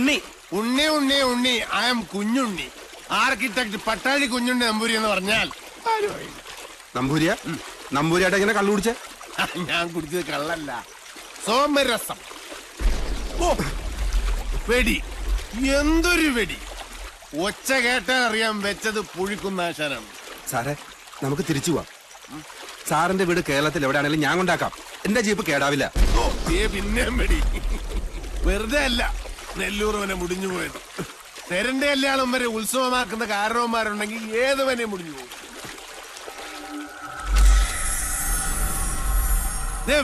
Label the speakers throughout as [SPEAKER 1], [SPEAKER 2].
[SPEAKER 1] Unni.
[SPEAKER 2] Unni Unni Unni I am Kunjunni. Architect Pattazhi Kunjunni Namboori എന്ന് പറഞ്ഞാൽ
[SPEAKER 1] നമ്പൂരിയ നമ്പൂരിയായിട്ട് എങ്ങനെ കള്ളു കുടിച്ചേ?
[SPEAKER 2] ഞാൻ കുടിച്ചത് കള്ളല്ല, സോമരസം. ഓ വെടി, എന്തൊരു വെടി! ഒച്ച കേട്ടാൽ അറിയാൻ വെച്ചത് പുഴിക്കുന്ന ആശാനാണ്.
[SPEAKER 1] സാറേ നമുക്ക് തിരിച്ചു പോവാം. സാറിന്റെ വീട് കേരളത്തിൽ എവിടെയാണെങ്കിലും ഞാൻ കൊണ്ടാക്കാം. എന്റെ ജീപ്പ് കേടാവില്ല.
[SPEAKER 2] ഓ പിന്നെയും വെടി. വെറുതെ അല്ല നെല്ലൂർ മുടിഞ്ഞു പോയത്. തെരന്റെ കല്യാണം വരെ ഉത്സവമാക്കുന്ന കാരണവന്മാരുണ്ടെങ്കിൽ ഏതുവനെ മുടിഞ്ഞു പോകും.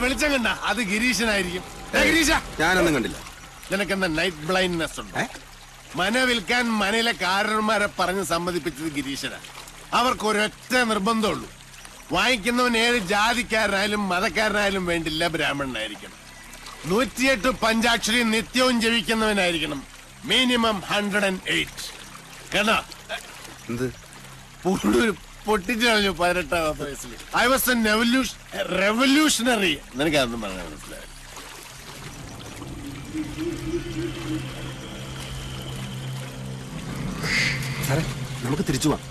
[SPEAKER 2] വെളിച്ചം കണ്ട അത് ഗിരീശനായിരിക്കും. ഗിരീശ,
[SPEAKER 1] ഞാനൊന്നും കണ്ടില്ല.
[SPEAKER 2] നിനക്കെന്താ നൈറ്റ് ബ്ലൈൻഡ്നെസ് ഉണ്ടോ? മന വിൽക്കാൻ മനയിലെ കാരണന്മാരെ പറഞ്ഞ് സമ്മതിപ്പിച്ചത് ഗിരീശനാ. അവർക്കൊരൊറ്റ നിർബന്ധമുള്ളൂ, വാങ്ങിക്കുന്നവൻ ഏത് ജാതിക്കാരനായാലും മതക്കാരനായാലും വേണ്ടില്ല, ബ്രാഹ്മണനായിരിക്കണം. 108 പഞ്ചാക്ഷരി നിത്യവും ജപിക്കുന്നവനായിരിക്കണം. മിനിമം 108. കേട്ടോ? പൊട്ടിച്ചു കളഞ്ഞു 18ാമത്തെ വയസ്സിൽ. I was A revolutionary. നിനക്ക് അതൊന്നും പറഞ്ഞാൽ മനസ്സിലായി.
[SPEAKER 1] സാറേ നമുക്ക് തിരിച്ചു പോവാം.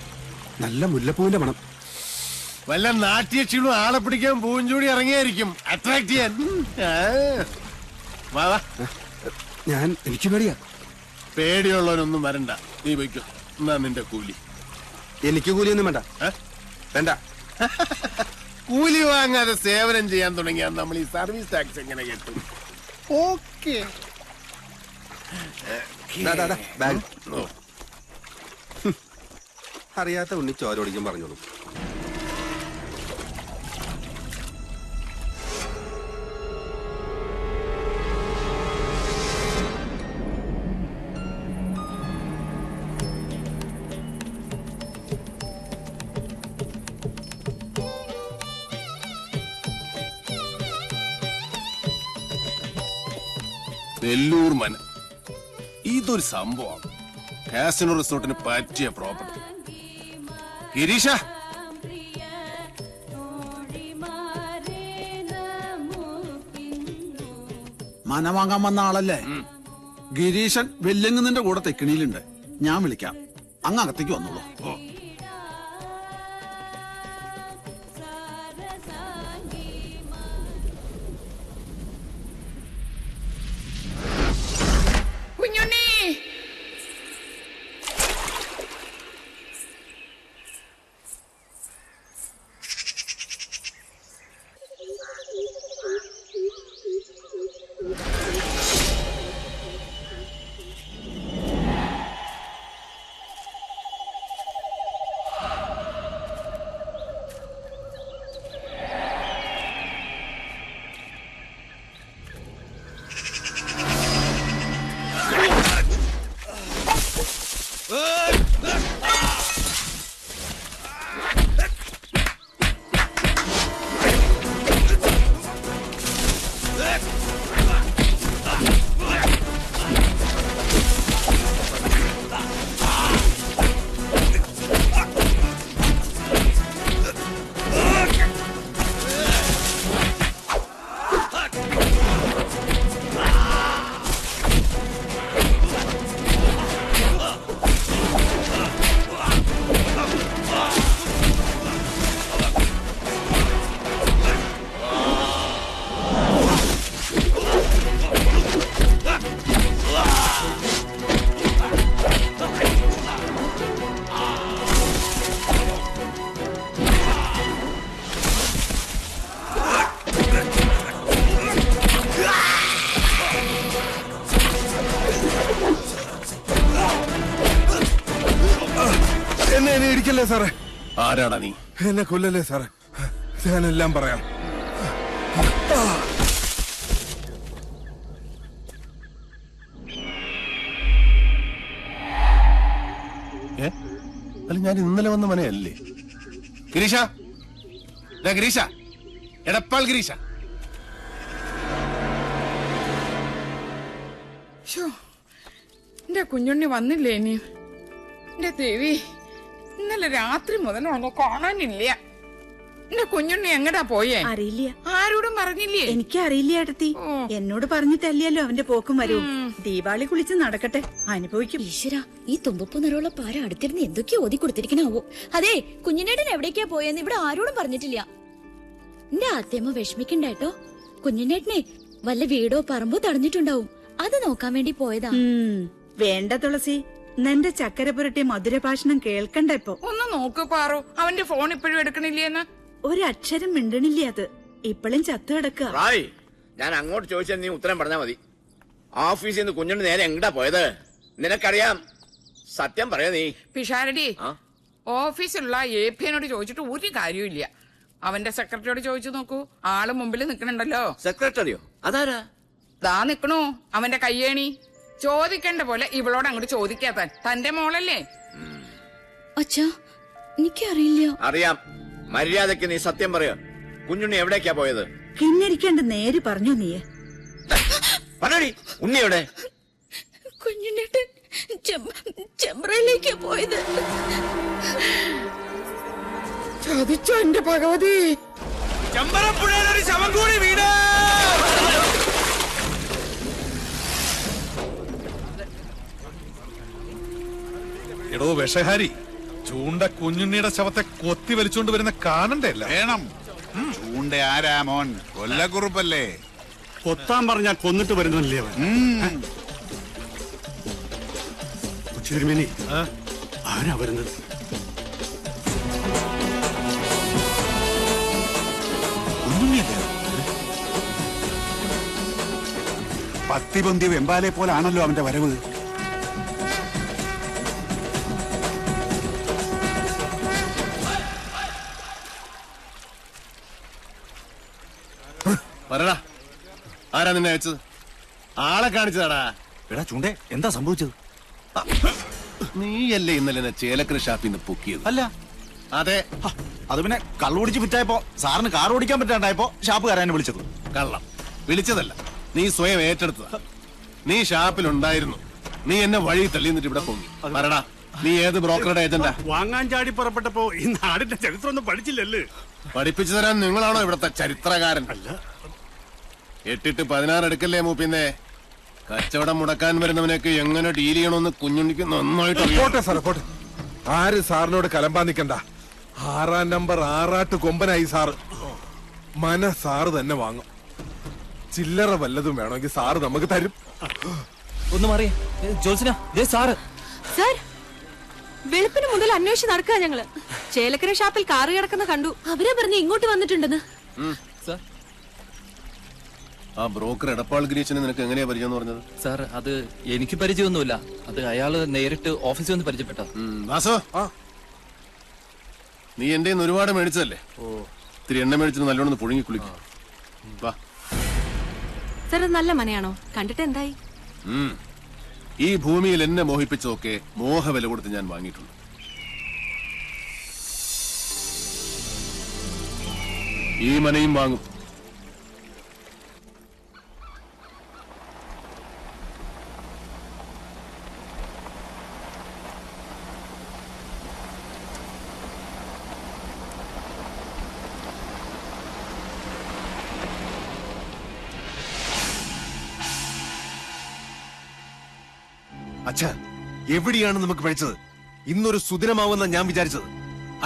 [SPEAKER 1] നല്ല മുല്ലപ്പൂവിന്റെ മണം.
[SPEAKER 2] വല്ല നാട്യക്ഷീണും ആളെ പിടിക്കാൻ പൂഞ്ചൂടി ഇറങ്ങിയായിരിക്കും, അട്രാക്ട് ചെയ്യാൻ.
[SPEAKER 1] എനിക്ക് പേടിയാ.
[SPEAKER 2] പേടിയുള്ളവനൊന്നും വരണ്ട, നീ വയ്ക്കോ. എന്നാ നിന്റെ കൂലി.
[SPEAKER 1] എനിക്ക് കൂലിയൊന്നും വേണ്ട. വേണ്ട.
[SPEAKER 2] കൂലി വാങ്ങാതെ സേവനം ചെയ്യാൻ തുടങ്ങിയാൽ നമ്മൾ ഈ സർവീസ് ടാക്സ് എങ്ങനെ കിട്ടും? ഓക്കെ.
[SPEAKER 1] അറിയാത്ത ഉണ്ണി ചോരോടിക്കും പറഞ്ഞോളൂ.
[SPEAKER 2] നെല്ലൂർ മന ഇതൊരു സംഭവമാണ്. കാസിനോ റിസോർട്ടിന് പറ്റിയ പ്രോപ്പർട്ടി. ഗിരീഷ,
[SPEAKER 3] മന വാങ്ങാൻ വന്ന ആളല്ലേ? ഗിരീശൻ വെല്ലങ്ങുന്നതിന്റെ കൂടെ തെക്കിണിയിലുണ്ട്. ഞാൻ വിളിക്കാം, അങ്ങ് അകത്തേക്ക് വന്നോളൂ.
[SPEAKER 1] എന്നെ ഇടിക്കല്ലേ സാറേ.
[SPEAKER 2] ആരാടാ നീ?
[SPEAKER 1] എന്നെ കൊല്ലല്ലേ സാറേ, ഞാനെല്ലാം പറയാം.
[SPEAKER 2] അല്ല, ഞാൻ ഇന്നലെ വന്ന മനയല്ലേ? ഗിരീഷ, ഗിരീഷ, എടപ്പാൾ ഗിരീഷ.
[SPEAKER 4] എന്റെ കുഞ്ഞുണ്ണി വന്നില്ലേ? ഇനി എന്റെ ദേവി, ഇന്നലെ രാത്രി മുതൽ അവനെ കാണാനില്ല. എന്റെ കുഞ്ഞുണ്ണി എങ്ങടാ പോയേ?
[SPEAKER 5] അറിയില്ല.
[SPEAKER 4] ആരോടും പറഞ്ഞില്ലേ?
[SPEAKER 5] എനിക്കറിയില്ല ഏട്ടത്തി. എന്നോട് പറഞ്ഞിട്ടല്ലല്ലോ അവന്റെ പോക്കും വരൂ. ദീപാവലി കുളിച്ച് നടക്കട്ടെ, അനുഭവിക്കും.
[SPEAKER 6] ഈശ്വര, ഈ തുമ്പപ്പൂ നിറമുള്ള പാര അടുത്തിരുന്ന് എന്തൊക്കെയോ ഓതി കൊടുത്തിരിക്കണാവോ. അതെ, കുഞ്ഞിനേട്ടൻ എവിടേക്കാ പോയെന്ന് ഇവിടെ ആരോടും പറഞ്ഞിട്ടില്ല. എന്റെ ആത്തേമ്മ വിഷമിക്കണ്ടേട്ടോ. കുഞ്ഞിനേട്ടനെ വല്ല വീടോ പറമ്പോ തടഞ്ഞിട്ടുണ്ടാവും, അത് നോക്കാൻ വേണ്ടി പോയതാ.
[SPEAKER 5] വേണ്ട തുളസി, നിന്റെ ചക്കര പുരട്ടിയ മധുരഭാഷണം കേൾക്കണ്ട ഇപ്പൊ.
[SPEAKER 4] ഒന്ന് നോക്ക് പാറു, അവന്റെ ഫോൺ ഇപ്പോഴും എടുക്കണില്ലേന്ന്.
[SPEAKER 5] ഒരക്ഷരം മിണ്ടണില്ല. അത് ഇപ്പോഴും ചത്തു കിടക്കുക.
[SPEAKER 7] റായ്, ഞാൻ അങ്ങോട്ട് ചോദിച്ചാൽ നീ ഉത്തരം പറഞ്ഞാ മതി. ഓഫീസിൽ നിന്ന് കുഞ്ഞുണ്ണി നേരെ എങ്ങടാ പോയത്? നിനക്കറിയാം, സത്യം പറയാ നീ.
[SPEAKER 4] പിഷാരടി, ഓഫീസിലുള്ള APനോട് ചോദിച്ചിട്ട് ഒരു കാര്യമില്ല. അവന്റെ സെക്രട്ടറിയോട് ചോദിച്ചു നോക്കൂ, ആള് മുമ്പിൽ നിക്കണുണ്ടല്ലോ.
[SPEAKER 7] സെക്രട്ടറിയോ? അതാരാ?
[SPEAKER 4] ദാ നിക്കണു അവന്റെ കയ്യേണി. ചോദിക്കേണ്ട പോലെ ഇവളോട് അങ്ങോട്ട് ചോദിക്കാത്താൻ. തന്റെ മോളല്ലേ?
[SPEAKER 6] അച്ഛാ, എനിക്കറിയില്ല.
[SPEAKER 7] അറിയാം. മര്യാദക്ക് നീ സത്യം പറയാ. കുഞ്ഞുണ്ണി എവിടേക്കാ പോയത്?
[SPEAKER 5] കിന്നരിക്കാണ്ട് നേര് പറഞ്ഞു നീയെ.
[SPEAKER 7] പറയടി, ഉണ്ണി എവിടെ?
[SPEAKER 6] കുഞ്ഞിനേട്ടൻ ചെമ്പ്രയിലേക്കാ പോയത്.
[SPEAKER 4] ചതിച്ചോ എന്റെ ഭഗവതി.
[SPEAKER 1] ചമ്പരപ്പുഴയിലൊരു ശവം കൂടി വീട്.
[SPEAKER 8] എടോ വിഷഹാരി, ചൂണ്ട കുഞ്ഞുണ്ണിയുടെ ശവത്തെ കൊത്തി വലിച്ചോണ്ട് വരുന്ന കാണണ്ടേ?
[SPEAKER 9] വേണം. ചൂണ്ട ആരാ മോൻ? കൊല്ലക്കുറുപ്പല്ലേ?
[SPEAKER 3] കൊത്താൻ പറഞ്ഞാ കൊന്നിട്ട് വരുന്നില്ലേ അവൻ? ഉച്ചിരുമേനി, ആരാ വരുന്നത്?
[SPEAKER 9] കുഞ്ഞുണ്ണിയല്ലേ? പത്തി പൊന്തിയ വെമ്പാലെ പോലാണല്ലോ അവന്റെ വരവ്.
[SPEAKER 2] പറടാ, ആരാ നിന്നെ അയച്ചത്? ആളെ കാണിച്ചതാടാ.
[SPEAKER 9] എടാ ചൂണ്ടേ, എന്താ സംഭവിച്ചത്?
[SPEAKER 2] നീയല്ലേ ഇന്നലെ എന്നെ ചേലക്കര ഷാപ്പിൽ നിന്ന് പൊക്കിയത്?
[SPEAKER 9] അല്ല.
[SPEAKER 2] അതെ.
[SPEAKER 9] അത് പിന്നെ കള്ളുപിടിച്ച് വിറ്റായപ്പോ സാറിന് കാർ ഓടിക്കാൻ പറ്റാണ്ടായപ്പോ ഷാപ്പുകാരനെ വിളിച്ചത്.
[SPEAKER 2] കള്ളം വിളിച്ചതല്ല, നീ സ്വയം ഏറ്റെടുത്തതാ. നീ ഷാപ്പിലുണ്ടായിരുന്നു. നീ എന്നെ വഴി തള്ളി നിന്നിട്ട് ഇവിടെ പൊങ്ങി. പറടാ, നീ ഏത് ബ്രോക്കറുടെ ഏജന്റാ?
[SPEAKER 3] വാങ്ങാൻ ചാടി പുറപ്പെട്ടപ്പോ ഈ നാടിന്റെ ചരിത്രം ഒന്നും പഠിച്ചില്ലല്ലേ?
[SPEAKER 2] പഠിപ്പിച്ചു തരാൻ നിങ്ങളാണോ ഇവിടത്തെ ചരിത്രകാരൻ? അല്ല. 8-16 എടുക്കല്ലേ മൂപ്പിന്നെ. കച്ചവടം മുടക്കാൻ വരുന്നവനൊക്കെ എങ്ങനെ ഡീൽ ചെയ്യണമെന്ന് കുഞ്ഞുണ്ണിക്ക് നന്നായിട്ട്
[SPEAKER 8] പോട്ടെ സാറേ, പോട്ടെ. ആര് സാറിനോട് കലമ്പാൻ നിക്കണ്ട. 6-ാം നമ്പർ ആറാട്ട് കൊമ്പനായി സാറ്. സാറ് തന്നെ വാങ്ങും. ചില്ലറ വല്ലതും വേണമെങ്കിൽ സാറ് നമുക്ക് തരും.
[SPEAKER 10] ഒന്ന് മാറിയേ ജോത്സന, സാറ്.
[SPEAKER 11] സാർ, വെളുപ്പിന് മുതൽ അന്വേഷിച്ച് നടക്കുക ഞങ്ങള്. ചേലക്കര ഷാപ്പിൽ കാറ് കിടക്കുന്ന കണ്ടു. അവരെ പറഞ്ഞ് ഇങ്ങോട്ട് വന്നിട്ടുണ്ടെന്ന്.
[SPEAKER 10] സാർ,
[SPEAKER 2] ആ ബ്രോക്കർ എടപ്പാൾ ഗിരീശനെ നിനക്ക് എങ്ങനെയാ പരിചയം എന്ന് പറഞ്ഞത്?
[SPEAKER 10] സാർ, അത് എനിക്ക് പരിചയമൊന്നുമില്ല. അത് അയാള് നേരിട്ട് ഓഫീസിൽ വന്ന് പരിചയപ്പെട്ട.
[SPEAKER 2] വാസോ, നീ എന്റെ ഒരുപാട് മേടിച്ചതല്ലേ? ഇത്തിരി എണ്ണ മേടിച്ചിട്ട് നല്ലോണം പുഴുങ്ങി കുളിക്കും.
[SPEAKER 11] സാർ, അത് നല്ല മനയാണോ? കണ്ടിട്ട് എന്തായി?
[SPEAKER 2] ഈ ഭൂമിയിൽ എന്നെ മോഹിപ്പിച്ചതൊക്കെ മോഹവില കൊടുത്ത് ഞാൻ വാങ്ങിയിട്ടുണ്ട്. ഈ മനയും വാങ്ങും.
[SPEAKER 1] അച്ഛാ, എവിടെയാണ് നമുക്ക് പഴിച്ചത്? ഇന്നൊരു സുദിനമാവുന്ന ഞാൻ വിചാരിച്ചത്.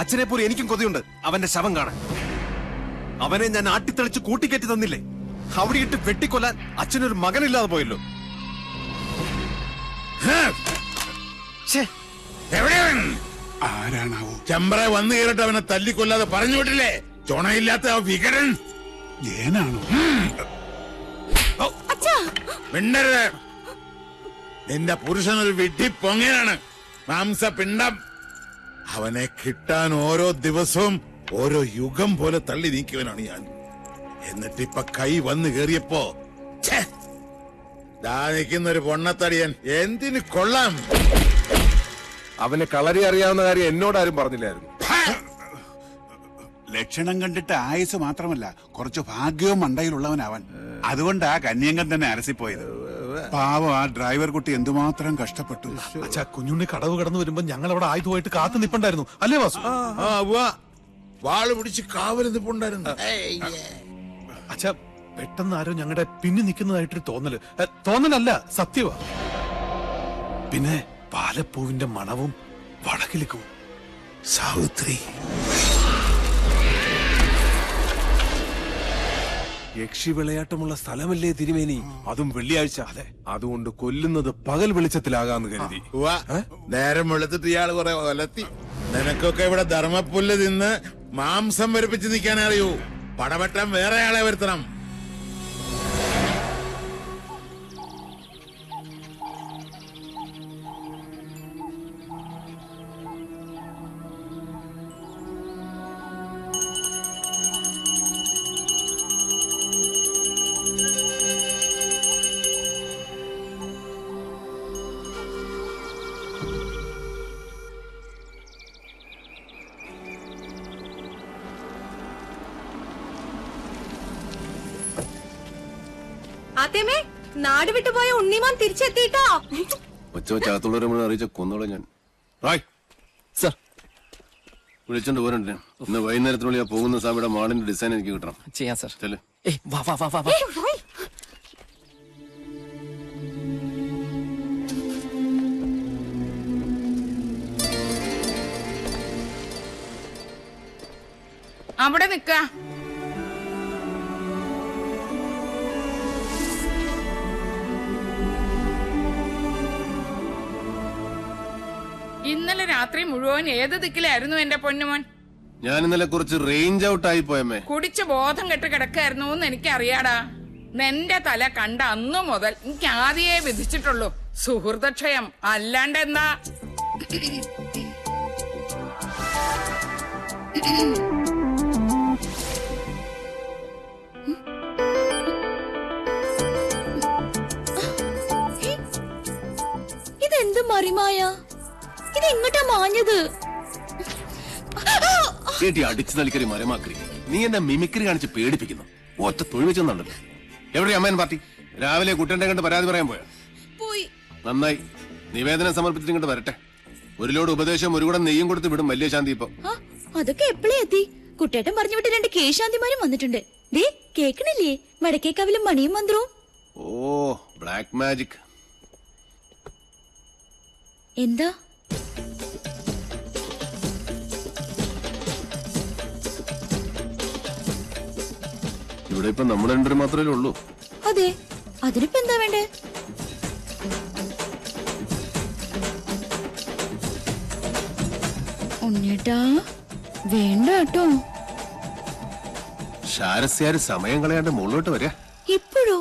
[SPEAKER 1] അച്ഛനെ പോലെ എനിക്കും കൊതിയുണ്ട് അവന്റെ ശവം കാണാൻ. അവനെ ഞാൻ ആട്ടിത്തെളിച്ച് കൂട്ടിക്കയറ്റി തന്നില്ലേ? അവിടെ ഇട്ട് വെട്ടിക്കൊല്ലാൻ അച്ഛനൊരു മകനില്ലാതെ പോയല്ലോ.
[SPEAKER 9] ആരാണാവോ?
[SPEAKER 8] ചെമ്പ്ര വന്നു കയറിട്ട് അവനെ തല്ലിക്കൊല്ലാതെ പറഞ്ഞു വിട്ടില്ലേ? ചുണയില്ലാത്ത ആ വികടൻ
[SPEAKER 9] ജയനാണോ?
[SPEAKER 8] മിണ്ടരുത്. നിന്റെ പുരുഷനൊരു വിഡ്ഢി പൊങ്ങനാണ്, മാംസപിണ്ഡം. അവനെ കിട്ടാൻ ഓരോ ദിവസവും ഓരോ യുഗം പോലെ തള്ളി നീക്കിയവനാണ് ഞാൻ. എന്നിട്ടിപ്പൊ കൈ വന്നു കേറിയപ്പോ ദാ നിൽക്കുന്നൊരു പൊണ്ണത്തടിയൻ എന്തിന് കൊള്ളാം.
[SPEAKER 2] അവന് കളരി അറിയാവുന്ന കാര്യം എന്നോടാരും പറഞ്ഞില്ലായിരുന്നു.
[SPEAKER 9] ലക്ഷണം കണ്ടിട്ട് ആയുസ് മാത്രമല്ല, കുറച്ച് ഭാഗ്യവും മണ്ടയിലുള്ളവനവൻ. അതുകൊണ്ടാ കന്യങ്കൻ തന്നെ അരസിപ്പോയത്. പാവം ആ ഡ്രൈവർ കുട്ടി എന്തുമാത്രം കഷ്ടപ്പെട്ടു.
[SPEAKER 8] അച്ഛാ, കുഞ്ഞുണ്ണി കടവ് കടന്നു വരുമ്പോ ഞങ്ങൾ അവിടെ ആയുധമായിട്ട് കാത്തു നിപ്പണ്ടായിരുന്നു അല്ലേ വാസു?
[SPEAKER 12] വാള് പിടിച്ച് കാവല് നിപ്പുണ്ടായിരുന്നു.
[SPEAKER 13] അച്ഛാ പെട്ടെന്ന് ആരോ ഞങ്ങളുടെ പിന്നിൽ നിൽക്കുന്നതായിട്ടൊരു തോന്നലല്ല, സത്യവാ. പിന്നെ പാലപ്പൂവിന്റെ മണവും വടക്കിലിക്കും.
[SPEAKER 12] സാവിത്രി
[SPEAKER 8] യക്ഷി വിളയാട്ടമുള്ള സ്ഥലമല്ലേ തിരുമേനി? അതും വെള്ളിയാഴ്ച. അതെ, അതുകൊണ്ട് കൊല്ലുന്നത് പകൽ വെളിച്ചത്തിലാകാന്ന് കരുതി.
[SPEAKER 12] നേരം വെളുത്തിട്ട് ഇയാള് കുറെ ഒലത്തി. നിനക്കൊക്കെ ഇവിടെ ധർമ്മപ്പുല്ല് തിന്ന് മാംസം വരിപ്പിച്ച് നിൽക്കാൻ അറിയൂ. പടവട്ടം വേറെ ആളെ വരുത്തണം.
[SPEAKER 11] ആത്തേമേ, നാട് വിട്ടുപോയ ഉണ്ണിമാൻ തിരിച്ചെത്തിട്ടോ.
[SPEAKER 1] ഒച്ചവച്ചകത്തുള്ളവരെ മുഴുവൻ അറിയിച്ച കൊന്നോളെ ഞാൻ.
[SPEAKER 10] സർ,
[SPEAKER 1] വിളിച്ചോണ്ട് പോരണ്ടേ? ഇന്ന് വൈകുന്നേരത്തിനുള്ളിൽ പോകുന്ന സാമിയുടെ മാടിന്റെ ഡിസൈൻ എനിക്ക് കിട്ടണം.
[SPEAKER 10] ചെയ്യാം സർ.
[SPEAKER 1] ചെല്ല്.
[SPEAKER 10] വാ വാ വാ വാ വാ.
[SPEAKER 4] അവിടെ നിക്ക. ഇന്നലെ രാത്രി മുഴുവൻ ഏത് ദിക്കിലായിരുന്നു എന്റെ പൊന്നുമോൻ?
[SPEAKER 1] ഞാൻ ഇന്നലെ കുറച്ച് റേഞ്ച് ഔട്ട് ആയി പോയമ്മേ.
[SPEAKER 4] കുടിച്ച് ബോധം കെട്ട് കിടക്കായിരുന്നു എന്ന് എനിക്കറിയാടാ. നിന്റെ തല കണ്ട അന്നു മുതൽ എനിക്ക് ആദ്യേ വിധിച്ചിട്ടുള്ളൂ സുഹൃതക്ഷയം. അല്ലാണ്ട് എന്താ?
[SPEAKER 6] ഇതെന്ത് മറിമായ? ഇതെങ്ങോട്ടാ മാഞ്ഞത്?
[SPEAKER 1] അടിച്ചു തളിക്കറി മരമാക്കറി. നീ എന്നെ മിമിക്രി കാണിച്ച് പേടിപ്പിക്കുന്നു. ഒറ്റ തൊഴിൽ വെച്ചെന്നുണ്ടല്ലോ. എവിടെ അമ്മേൻ പാർട്ടി? രാവിലെ കുട്ടന്റെ കണ്ട് പരാതി പറയാൻ പോയാ?
[SPEAKER 6] പോയി.
[SPEAKER 1] നന്നായി. നിവേദനം സമർപ്പിച്ചിട്ട് ഇങ്ങോട്ട് വരട്ടെ. ഒരു ലോഡ് ഉപദേശം ഒരു കൂടെ നെയ്യും കൊടുത്ത് വിടും വലിയ ശാന്തി. ഇപ്പൊ
[SPEAKER 6] അതൊക്കെ എപ്പോഴേ എത്തി? കുട്ടേട്ടൻ പറഞ്ഞു വിട്ട് 2 കേശാന്തിമാരും വന്നിട്ടുണ്ട്. ദേ കേക്കണില്ലേ വടക്കേക്കാവിലും മണിയും മന്ത്രവും?
[SPEAKER 1] ഓ, ബ്ലാക്ക് മാജിക്.
[SPEAKER 6] എന്താ?
[SPEAKER 1] ഇവിടെ ഇപ്പൊ നമ്മൾ രണ്ടുപേരും മാത്രമേ ഉള്ളൂ.
[SPEAKER 6] അതെ, അതിനിപ്പോ എന്താ വേണ്ടേ? ഉണ്ണേട്ടാ വേണ്ട കേട്ടോ.
[SPEAKER 1] ശാരസ്യാര് സമയം കളയാണ്ട് മുകളിലോട്ട് വരിക.
[SPEAKER 6] ഇപ്പോഴോ?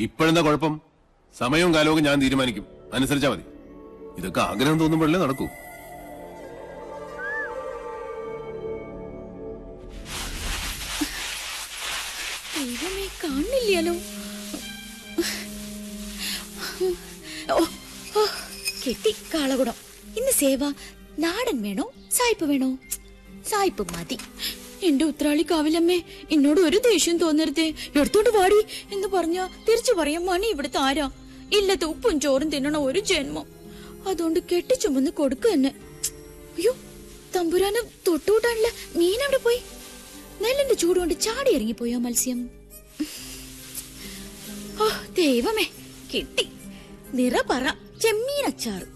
[SPEAKER 1] ഇപ്പോഴെന്താ കുഴപ്പം? സമയവും കാലവും ഞാൻ തീരുമാനിക്കും. അനുസരിച്ചാ മതി. ഇതൊക്കെ ആഗ്രഹം തോന്നുമ്പോഴല്ലേ നടക്കൂ.
[SPEAKER 6] ദൈവമേ, കാണില്ലല്ലോ. കെട്ടി കാളകുടം. ഇന്ന് സേവ നാടൻ വേണോ സായിപ്പ് വേണോ? സായിപ്പ് മതി. എന്റെ ഉത്രാളി കാവിലമ്മേ, എന്നോട് ഒരു ദേഷ്യം തോന്നരുതേ. എടുത്തോണ്ട് വാടി എന്ന് പറഞ്ഞ തിരിച്ചു പറയാം മണി ഇവിടുത്തെ ആരാ? ഇല്ലത്തെ ഉപ്പും ചോറും തിന്നണ ഒരു ജന്മം. അതുകൊണ്ട് കെട്ടിച്ചുമന്ന് കൊടുക്ക തന്നെ. അയ്യോ, തമ്പുരാന് തൊട്ടുകൂട്ടാനുള്ള മീൻ അവിടെ പോയി. നെല്ലിന്റെ ചൂടുകൊണ്ട് ചാടി ഇറങ്ങിപ്പോയോ മത്സ്യം? ഓ ദൈവമേ, കിട്ടി. നിറപറ ചെമ്മീനച്ചാറ്.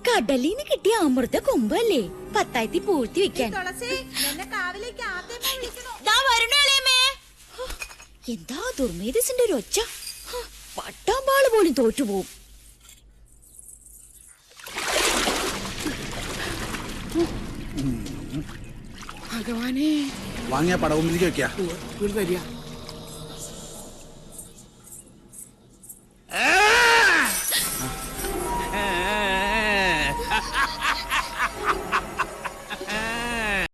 [SPEAKER 6] കടലിന്ന് കിട്ടിയ അമൃത കൊമ്പല്ലേ, 10 പൂഴ്ത്തി വെക്കാൻ. എന്താ ദുർമേധസിന്റെ ഒരു ഒച്ച. പട്ടാമ്പാള് പോലും തോറ്റുപോകും.
[SPEAKER 4] ഭഗവാനെ,
[SPEAKER 3] വാങ്ങിയ പടവുമ്പിലേക്ക് വെക്കാ.